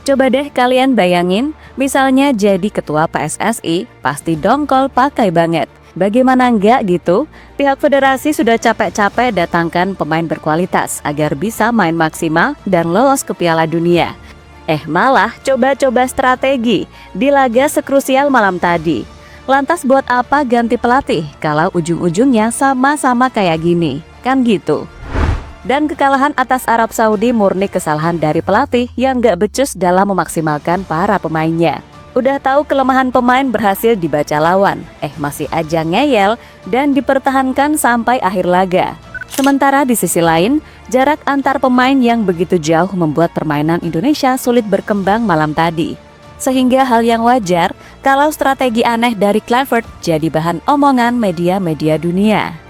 Coba deh kalian bayangin, misalnya jadi ketua PSSI, pasti dongkol pakai banget. Bagaimana enggak gitu? Pihak federasi sudah capek-capek datangkan pemain berkualitas agar bisa main maksimal dan lolos ke Piala Dunia. Malah coba-coba strategi di laga sekrusial malam tadi. Lantas buat apa ganti pelatih kalau ujung-ujungnya sama-sama kayak gini? Kan gitu. Dan kekalahan atas Arab Saudi murni kesalahan dari pelatih yang gak becus dalam memaksimalkan para pemainnya. Udah tahu kelemahan pemain berhasil dibaca lawan, masih aja ngeyel dan dipertahankan sampai akhir laga. Sementara di sisi lain, jarak antar pemain yang begitu jauh membuat permainan Indonesia sulit berkembang malam tadi. Sehingga hal yang wajar kalau strategi aneh dari Kluivert jadi bahan omongan media-media dunia.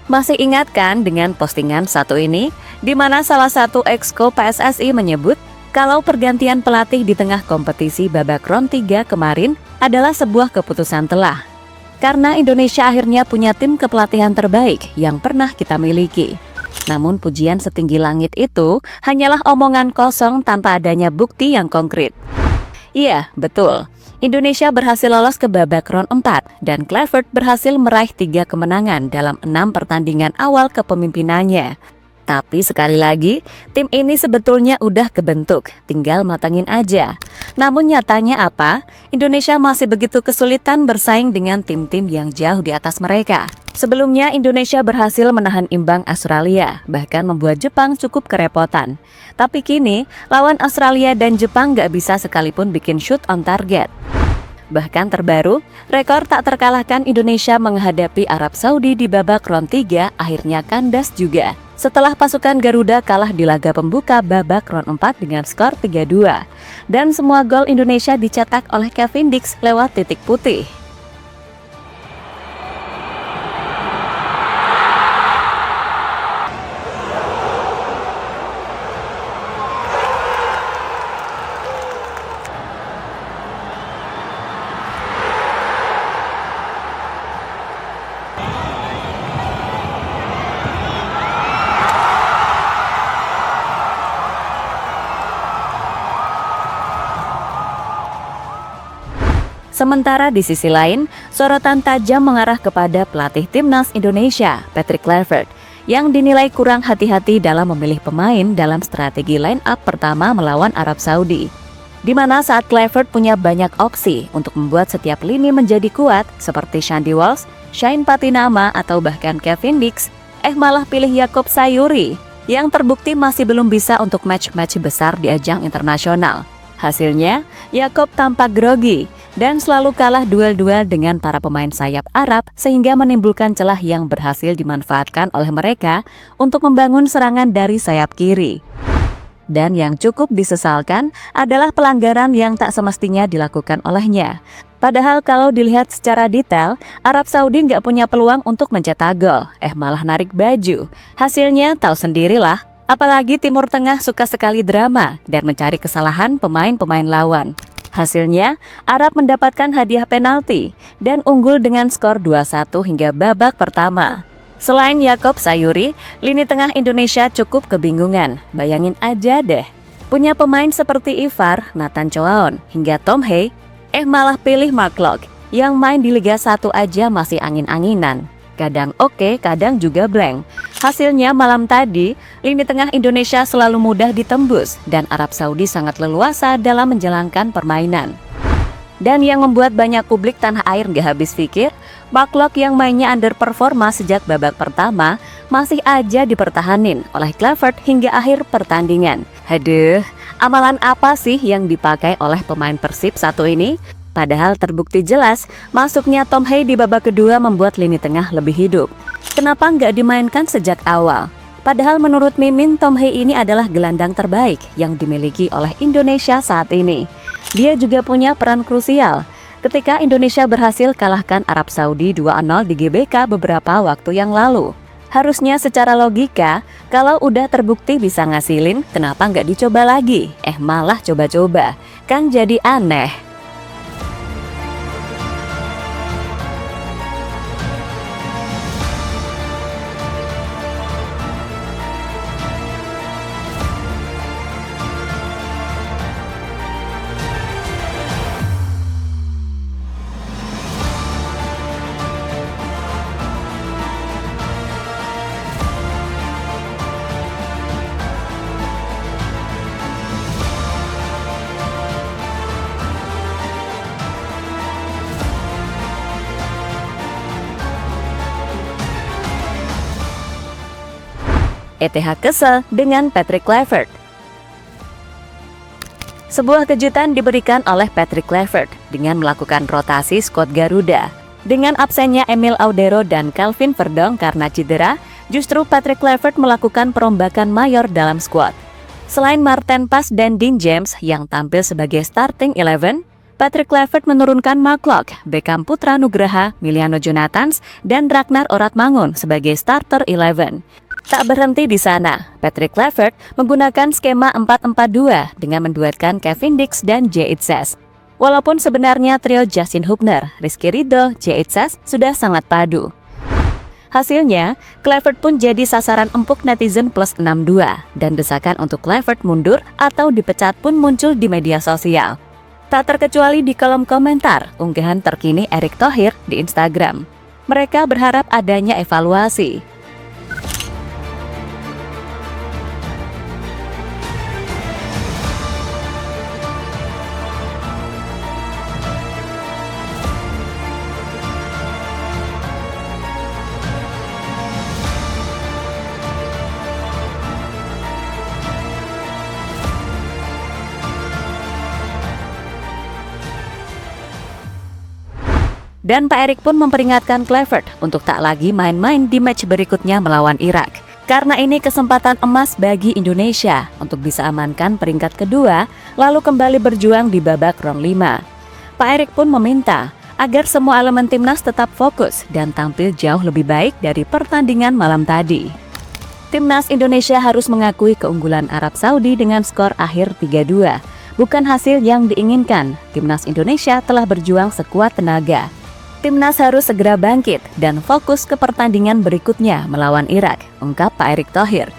Masih ingat kan dengan postingan satu ini, di mana salah satu exco PSSI menyebut kalau pergantian pelatih di tengah kompetisi babak round 3 kemarin adalah sebuah keputusan telah. Karena Indonesia akhirnya punya tim kepelatihan terbaik yang pernah kita miliki. Namun pujian setinggi langit itu hanyalah omongan kosong tanpa adanya bukti yang konkret. Iya, betul. Indonesia berhasil lolos ke babak round 4 dan Kluivert berhasil meraih 3 kemenangan dalam 6 pertandingan awal kepemimpinannya. Tapi sekali lagi, tim ini sebetulnya udah kebentuk, tinggal matangin aja. Namun nyatanya apa? Indonesia masih begitu kesulitan bersaing dengan tim-tim yang jauh di atas mereka. Sebelumnya Indonesia berhasil menahan imbang Australia, bahkan membuat Jepang cukup kerepotan. Tapi kini, lawan Australia dan Jepang gak bisa sekalipun bikin shoot on target. Bahkan terbaru, rekor tak terkalahkan Indonesia menghadapi Arab Saudi di babak round 3 akhirnya kandas juga. Setelah pasukan Garuda kalah di laga pembuka babak round 4 dengan skor 3-2. Dan semua gol Indonesia dicetak oleh Kevin Dix lewat titik putih. Sementara di sisi lain, sorotan tajam mengarah kepada pelatih timnas Indonesia, Patrick Kluivert, yang dinilai kurang hati-hati dalam memilih pemain dalam strategi line up pertama melawan Arab Saudi. Di mana saat Kluivert punya banyak opsi untuk membuat setiap lini menjadi kuat, seperti Shandy Walsh, Shain Patinama, atau bahkan Kevin Dix, malah pilih Yacob Sayuri, yang terbukti masih belum bisa untuk match-match besar di ajang internasional. Hasilnya, Yacob tampak grogi dan selalu kalah duel-duel dengan para pemain sayap Arab sehingga menimbulkan celah yang berhasil dimanfaatkan oleh mereka untuk membangun serangan dari sayap kiri. Dan yang cukup disesalkan adalah pelanggaran yang tak semestinya dilakukan olehnya. Padahal kalau dilihat secara detail, Arab Saudi nggak punya peluang untuk mencetak gol, malah narik baju. Hasilnya tahu sendirilah. Apalagi Timur Tengah suka sekali drama dan mencari kesalahan pemain-pemain lawan. Hasilnya, Arab mendapatkan hadiah penalti dan unggul dengan skor 2-1 hingga babak pertama. Selain Yacob Sayuri, lini tengah Indonesia cukup kebingungan. Bayangin aja deh, punya pemain seperti Ivar, Nathan Choaon, hingga Tom Hei, malah pilih Mark Locke yang main di Liga 1 aja masih angin-anginan. Kadang oke, kadang juga blank. Hasilnya malam tadi, lini tengah Indonesia selalu mudah ditembus dan Arab Saudi sangat leluasa dalam menjalankan permainan. Dan yang membuat banyak publik tanah air gak habis pikir, Mark Locke yang mainnya underperforma sejak babak pertama masih aja dipertahanin oleh Kluivert hingga akhir pertandingan. Aduh, amalan apa sih yang dipakai oleh pemain Persib satu ini? Padahal terbukti jelas, masuknya Tom Hei di babak kedua membuat lini tengah lebih hidup. Kenapa nggak dimainkan sejak awal? Padahal menurut Mimin, Tom Hei ini adalah gelandang terbaik yang dimiliki oleh Indonesia saat ini. Dia juga punya peran krusial. ketika Indonesia berhasil kalahkan Arab Saudi 2-0 di GBK beberapa waktu yang lalu. Harusnya secara logika, kalau udah terbukti bisa ngasilin, kenapa nggak dicoba lagi? Malah coba-coba, kan jadi aneh. ETH kesel dengan Patrick Kluivert. Sebuah kejutan diberikan oleh Patrick Kluivert dengan melakukan rotasi skuad Garuda. Dengan absennya Emil Audero dan Calvin Verdong karena cedera, justru Patrick Kluivert melakukan perombakan mayor dalam skuad. Selain Maarten Pas dan Dean James yang tampil sebagai starting 11, Patrick Kluivert menurunkan Mark Locke, Beckham Putra Nugraha, Miliano Jonathans, dan Ragnar Oratmangun sebagai starter 11. Tak berhenti di sana, Patrick Kluivert menggunakan skema 4-4-2 dengan menduetkan Kevin Dix dan J. Itzes. Walaupun sebenarnya trio Justin Hubner, Rizky Ridho, J. Itzes sudah sangat padu. Hasilnya, Kluivert pun jadi sasaran empuk netizen plus 62 dan desakan untuk Kluivert mundur atau dipecat pun muncul di media sosial. Tak terkecuali di kolom komentar unggahan terkini Erick Thohir di Instagram. Mereka berharap adanya evaluasi. Dan Pak Erick pun memperingatkan Kluivert untuk tak lagi main-main di match berikutnya melawan Irak. Karena ini kesempatan emas bagi Indonesia untuk bisa amankan peringkat kedua, lalu kembali berjuang di babak round 5. Pak Erick pun meminta agar semua elemen timnas tetap fokus dan tampil jauh lebih baik dari pertandingan malam tadi. Timnas Indonesia harus mengakui keunggulan Arab Saudi dengan skor akhir 3-2. Bukan hasil yang diinginkan, timnas Indonesia telah berjuang sekuat tenaga. Timnas harus segera bangkit dan fokus ke pertandingan berikutnya melawan Irak, ungkap Pak Erick Thohir.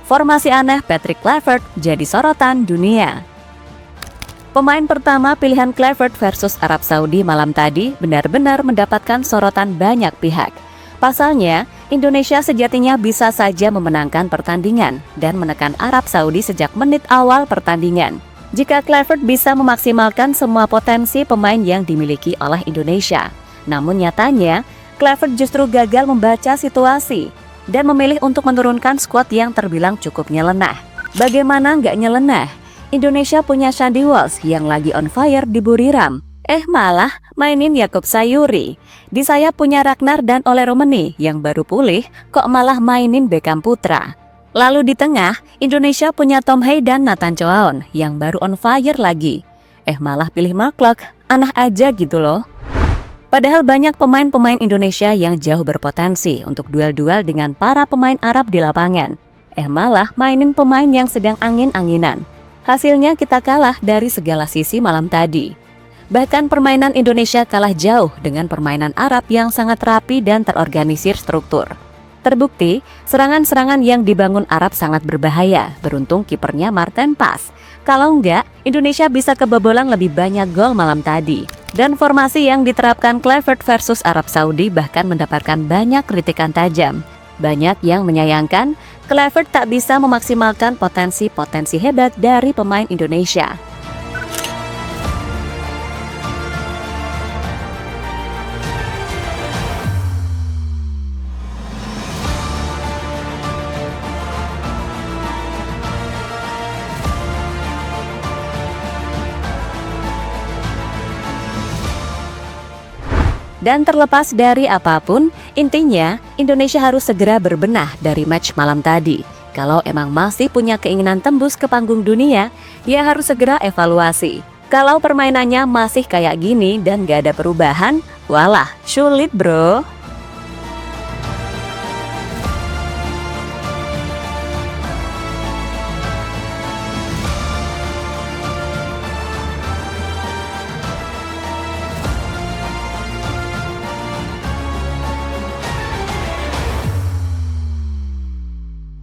Formasi aneh Patrick Kluivert jadi sorotan dunia. Pemain pertama pilihan Kluivert versus Arab Saudi malam tadi benar-benar mendapatkan sorotan banyak pihak. Pasalnya, Indonesia sejatinya bisa saja memenangkan pertandingan dan menekan Arab Saudi sejak menit awal pertandingan. Jika Kluivert bisa memaksimalkan semua potensi pemain yang dimiliki oleh Indonesia. Namun nyatanya, Kluivert justru gagal membaca situasi dan memilih untuk menurunkan skuad yang terbilang cukup nyeleneh. Bagaimana nggak nyeleneh? Indonesia punya Shandy Walsh yang lagi on fire di Buriram. Malah mainin Yaakob Sayuri. Di sayap punya Ragnar dan Ole Romeni yang baru pulih, kok malah mainin Beckham Putra. Lalu di tengah, Indonesia punya Tom Hay dan Nathan Choaon yang baru on fire lagi. Malah pilih Mark Locke, aneh aja gitu loh. Padahal banyak pemain-pemain Indonesia yang jauh berpotensi untuk duel-duel dengan para pemain Arab di lapangan. Malah mainin pemain yang sedang angin-anginan. Hasilnya kita kalah dari segala sisi malam tadi. Bahkan permainan Indonesia kalah jauh dengan permainan Arab yang sangat rapi dan terorganisir struktur. Terbukti, serangan-serangan yang dibangun Arab sangat berbahaya, beruntung kipernya Maarten Pas. Kalau enggak, Indonesia bisa kebobolan lebih banyak gol malam tadi. Dan formasi yang diterapkan Kluivert versus Arab Saudi bahkan mendapatkan banyak kritikan tajam. Banyak yang menyayangkan Kluivert tak bisa memaksimalkan potensi-potensi hebat dari pemain Indonesia. Dan terlepas dari apapun, intinya Indonesia harus segera berbenah dari match malam tadi. Kalau emang masih punya keinginan tembus ke panggung dunia, ya harus segera evaluasi. Kalau permainannya masih kayak gini dan gak ada perubahan, walah, sulit bro.